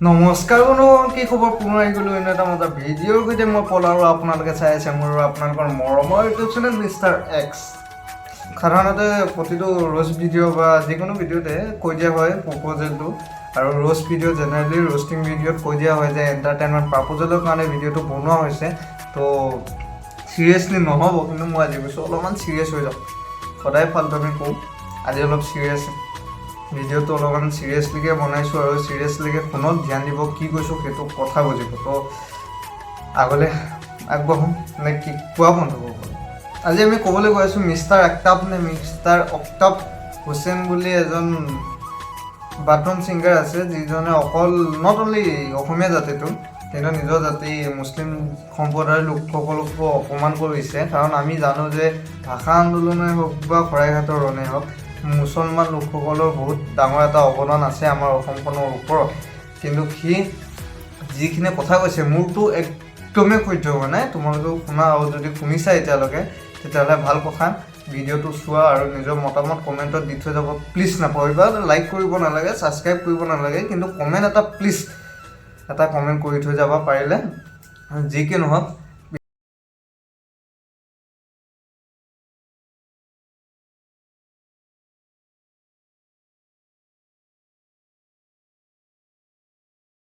নমস্কাৰ বন্ধুসকল, কি খবৰ? পুনৰ আহি গ'লোঁ এনে এটা মজা ভিডিঅ'ৰ সৈতে। মই পল আৰু আপোনালোকে চাই আছে মোৰ আপোনালোকৰ মৰমৰ ইউটিউব চেনেল মিষ্টাৰ এক্স। সাধাৰণতে প্ৰতিটো ৰ'ষ্ট ভিডিঅ' বা যিকোনো ভিডিঅ'তে কৈ দিয়া হয় প্ৰপ'জেলটো, আৰু ৰ'ষ্ট ভিডিঅ' জেনেৰেলি ৰ'ষ্টিং ভিডিঅ'ত কৈ দিয়া হয় যে এণ্টাৰটেইনমেণ্ট পাৰ্প'জেলৰ কাৰণে ভিডিঅ'টো বনোৱা হৈছে, তো চিৰিয়াছলি নহ'ব। কিন্তু মই আজি কৈছোঁ অলপমান চিৰিয়াছ হৈ যাওক। সদায় ফাল্টু আমি কওঁ, আজি অলপ চিৰিয়াছ ভিডিঅ'টো অলপমান চিৰিয়াছলিকৈ বনাইছোঁ, আৰু চিৰিয়াছলিকৈ ফোনত ধ্যান দিব, কি কৈছোঁ সেইটো কথা বুজিব। তো আগলৈ আগবাঢ়োঁ নে কি কোৱা বন্ধুসকল? আজি আমি ক'বলৈ গৈ আছোঁ মিষ্টাৰ আফতাব নে মিষ্টাৰ আফতাব হুছেইন বুলি এজন বাথৰুম ছিংগাৰ আছে, যিজনে অকল নট অনলি অসমীয়া জাতিটো কিন্তু নিজৰ জাতি মুছলিম সম্প্ৰদায়ৰ লোকসকলকো অপমান কৰিছে। কাৰণ আমি জানো যে ভাষা আন্দোলনেই হওক বা শৰাইঘাটৰ ৰণেই হওক, মুছলমান লোকসকলৰ বহুত ডাঙৰ এটা অৱদান আছে আমাৰ অসমখনৰ ওপৰত। কিন্তু সি যিখিনি কথা কৈছে মোৰতো একদমেই সহ্য হোৱা নাই। তোমালোকেও শুনা, আৰু যদি শুনিছা এতিয়ালৈকে তেতিয়াহ'লে ভাল কথা। ভিডিঅ'টো চোৱা আৰু নিজৰ মতামত কমেণ্টত দি থৈ যাব প্লিজ। নাপাহৰিবা, লাইক কৰিব নালাগে, ছাবস্ক্ৰাইব কৰিব নালাগে, কিন্তু কমেণ্ট এটা প্লিজ এটা কমেণ্ট কৰি থৈ যাবা পাৰিলে। যি কি নহওক,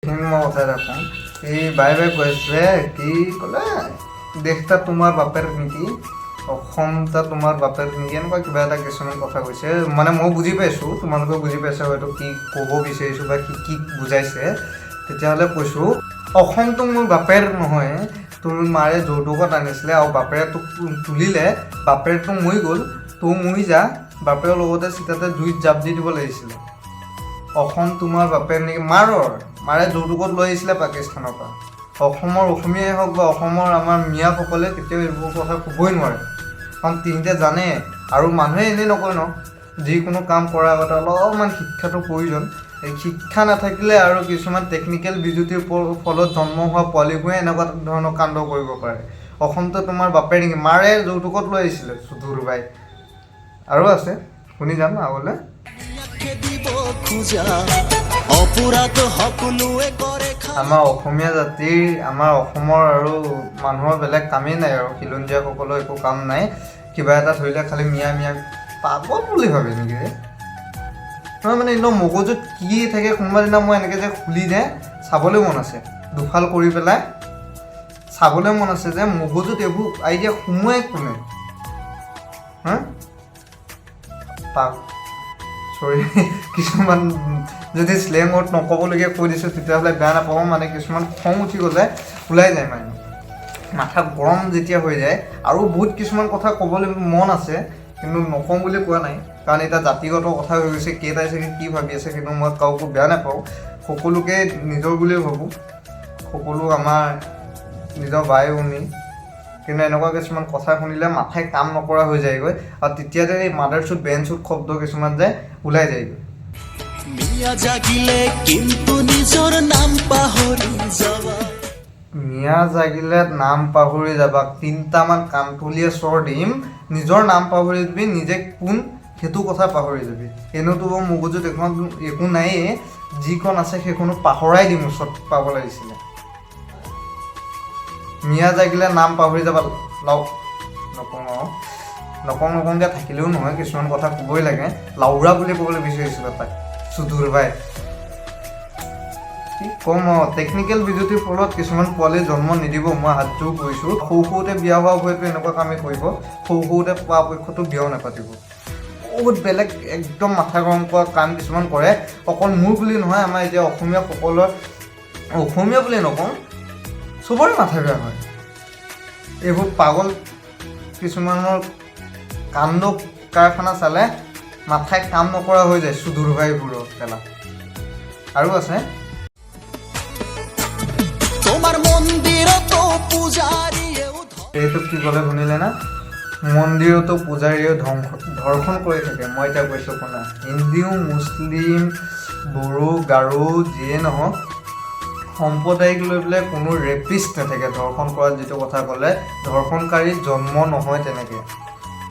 মই কথা এটা কওঁ। এই বাই কৈছে, কি ক'লে, দেশটা তোমাৰ বাপেৰ নেকি, অসমটা তোমাৰ বাপেৰ নেকি, এনেকুৱা কিবা এটা কিছুমান কথা কৈছে। মানে মই বুজি পাইছোঁ, তোমালোকেও বুজি পাইছা হয়তো কি ক'ব বিচাৰিছোঁ বা কি বুজাইছে। তেতিয়াহ'লে কৈছোঁ, অসমটো মোৰ বাপেৰ নহয়। তোৰ মাৰে যৌতুকত আনিছিলে আৰু বাপেৰে তোক তুলিলে, বাপেৰটো মৰি গ'ল, তোৰ মৰি যা। বাপেৰৰ লগতে চিতাতে জুইত জাপ দি দিব লাগিছিলে। অসম তোমাৰ বাপেৰ নেকি, মাৰে যৌতুকত লৈ আহিছিলে পাকিস্তানৰ পৰা। অসমৰ অসমীয়াই হওক বা অসমৰ আমাৰ মিয়াসকলে কেতিয়াও এইবোৰ কথা ক'বই নোৱাৰে, কাৰণ তিনিটা জানে। আৰু মানুহে এনেই নকয় ন, যিকোনো কাম কৰাৰ আগতে অলপমান শিক্ষাটো প্ৰয়োজন। এই শিক্ষা নাথাকিলে আৰু কিছুমান টেকনিকেল বিজুতিৰ ফলত জন্ম হোৱা পোৱালিবোৰে এনেকুৱা ধৰণৰ কাণ্ড কৰিব পাৰে। অসমটো তোমাৰ বাপেৰ নেকি, মাৰে যৌতুকত লৈ আহিছিলে দুৰবাই। আৰু আছে, শুনি যাম আগলৈ। আমাৰ অসমীয়া জাতিৰ, আমাৰ অসমৰ আৰু মানুহৰ বেলেগ কামেই নাই, আৰু খিলঞ্জীয়াসকলৰ একো কাম নাই। কিবা এটা ধৰিলে খালি মিয়া পাগল বুলি ভাবে নেকি ৰে? নহয় মানে একদম মগজুত কি থাকে। কোনোবা দিনা মই এনেকৈ যে খুলি যে চাবলৈ মন আছে, দুফাল কৰি পেলাই চাবলৈ মন আছে যে মগজুত এইবোৰ আইডিয়া সোমোৱাই কোনে। চৰি, কিছুমান যদি শ্লেং ৱৰ্ড নক'বলগীয়া কৈ দিছোঁ তেতিয়াহ'লে বেয়া নাপাব। মানে কিছুমান খং উঠি গ'লে ওলাই যায়, মানে মাথা গৰম যেতিয়া হৈ যায়। আৰু বহুত কিছুমান কথা ক'বলৈ মন আছে, কিন্তু নকওঁ বুলি কোৱা নাই, কাৰণ এতিয়া জাতিগত কথা হৈ গৈছে। কেইটাই চাগে কি ভাবি আছে, কিন্তু মই কাকো বেয়া নাপাওঁ, সকলোকে নিজৰ বুলিয়ে ভাবোঁ। সকলো আমাৰ নিজৰ বাই ভনী। কিন্তু এনেকুৱা কিছুমান কথা শুনিলে মাথাই কাম নকৰা হৈ যায়গৈ, আৰু তেতিয়াতে এই মাদাৰ চুট বেন চুট শব্দ কিছুমান যে ওলাই যায়গৈ। মিয়া জাগিলে নাম পাহৰি যাবা, 3টামান কাণফুলীয়া চৰ দিম, নিজৰ নাম পাহৰি যাবি, নিজে কোন সেইটো কথা পাহৰি যাবি। এনেওতো মগজুত একো নায়েই, যিখন আছে সেইখনো পাহৰাই দিম ওচৰত পাব লাগিছিলে। মিয়া জাগিলে নাম পাহৰি যাবা, নকওঁকৈ থাকিলেও নহয়, কিছুমান কথা ক'বই লাগে। লাউৰা বুলি ক'বলৈ বিচাৰিছিলোঁ তাক, চুধুৰ ভাই। কি ক'ম আৰু, টেকনিকেল বিজুতিৰ ফলত কিছুমান পোৱালি জন্ম নিদিব, মই হাতযোৰ কৰিছোঁ। সৰুতে বিয়া হোৱা হয়তো এনেকুৱা কামেই কৰিব, সৰুতে পৰাপক্ষতো বিয়াও নাপাতিব। বহুত বেলেগ একদম মাথা গৰম কৰা কাম কিছুমান কৰে। অকল মোৰ বুলি নহয়, আমাৰ এতিয়া অসমীয়াসকলৰ, অসমীয়া বুলি নকওঁ, চবৰে মাথা বেয়া হয়। এইবোৰ পাগল কিছুমানৰ কাণ্ড কাৰখানা চালে মাথাই কাম নকৰা হৈ যায় চুদুৰ ভাইবোৰৰ খেলা। আৰু আছে, এইটো কি ক'লে শুনিলে না, মন্দিৰতো পূজাৰীয়ে ধৰ্ষণ কৰি থাকে। মই এতিয়া কৈছোঁ শুনা, হিন্দু মুছলিম বড়ো গাৰো যিয়ে নহওক, সম্প্ৰদায়িক লৈ পেলাই কোনো ৰেপিষ্ট নাথাকে। ধৰ্ষণ কৰাত যিটো কথা ক'লে, ধৰ্ষণকাৰী জন্ম নহয় তেনেকৈ।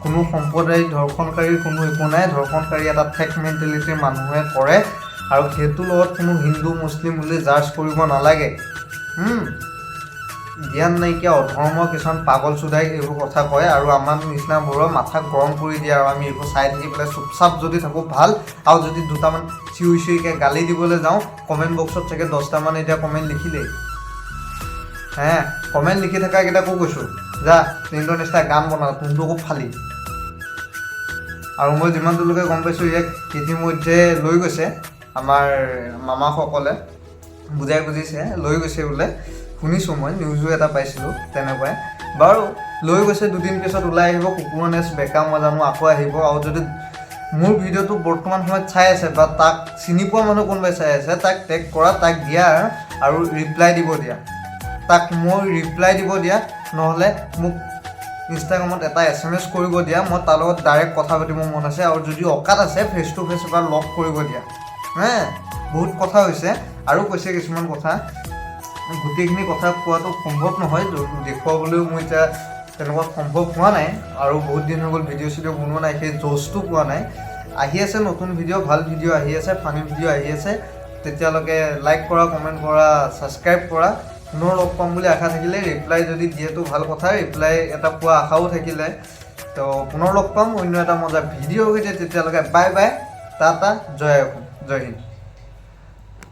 কোনো সম্প্ৰদায়িক ধৰ্ষণকাৰীৰ কোনো একো নাই। ধৰ্ষণকাৰী এটা ঠেক মেণ্টেলিটিৰ মানুহে কৰে, আৰু সেইটোৰ লগত কোনো হিন্দু মুছলিম বুলি জাৰ্জ কৰিব নালাগে। জ্ঞান নাইকিয়া অধৰ্ম কিছুমান পাগল চুদাই এইবোৰ কথা কয় আৰু আমাৰ নিচিনাবোৰৰ মাথা গৰম কৰি দিয়ে আৰু আমি এইবোৰ চাই থাকি পেলাই চুপচাপ যদি থাকোঁ ভাল। আৰু যদি দুটামান চিঞৰিকৈ গালি দিবলৈ যাওঁ কমেণ্ট বক্সত চাগে 10টামান এতিয়া কমেণ্ট লিখিলেই। কমেণ্ট লিখি থকাকেইটাকো কৈছোঁ যা তোৰ নিচিনা গান বনা তোৰটো খুব ফালি। আৰু মই যিমান দূৰলৈকে গম পাইছোঁ ইয়াক ইতিমধ্যে লৈ গৈছে আমাৰ মামাসকলে বুজাই বুজিছে লৈ গৈছে বোলে, শুনিছোঁ মই নিউজো এটা পাইছিলোঁ তেনেকুৱাই। বাৰু লৈ গৈছে, দুদিন পিছত ওলাই আহিব কুকুৰ নেচ বেকা মই জানো আকৌ আহিব। আৰু যদি মোৰ ভিডিঅ'টো বৰ্তমান সময়ত চাই আছে বা তাক চিনি পোৱা মানুহ কোনোবাই চাই আছে তাক টেগ কৰা, তাক দিয়া আৰু ৰিপ্লাই দিব দিয়া, তাক মই ৰিপ্লাই দিব দিয়া, নহ'লে মোক ইনষ্টাগ্ৰামত এটা SMS কৰিব দিয়া, মই তাৰ লগত ডাইৰেক্ট কথা পাতিব মন আছে। আৰু যদি অকাত আছে ফেচ টু ফেচ এবাৰ লগ কৰিব দিয়া। বহুত কথা হৈছে আৰু কৈছে কিছুমান কথা, গোটেইখিনি কথা কোৱাটো সম্ভৱ নহয়, দেখুৱাবলৈও মই এতিয়া তেনেকুৱা সম্ভৱ হোৱা নাই আৰু বহুত দিন হৈ গ'ল ভিডিঅ' চিডিঅ' বনোৱা নাই, সেই জ'চটো পোৱা নাই। আহি আছে নতুন ভিডিঅ', ভাল ভিডিঅ' আহি আছে, ফানি ভিডিঅ' আহি আছে। তেতিয়ালৈকে লাইক কৰা, কমেণ্ট কৰা, ছাবস্ক্ৰাইব কৰা। পুনৰ লগ পাম বুলি আশা থাকিলে, ৰিপ্লাই যদি দিয়েতো ভাল কথা, ৰিপ্লাই এটা পোৱা আশাও থাকিলে। তো পুনৰ লগ পাম অন্য এটা মজা ভিডিঅ'ৰ সৈতে, তেতিয়ালৈকে বাই বাই, টাটা, জয় অসম, জয় হিন্দ।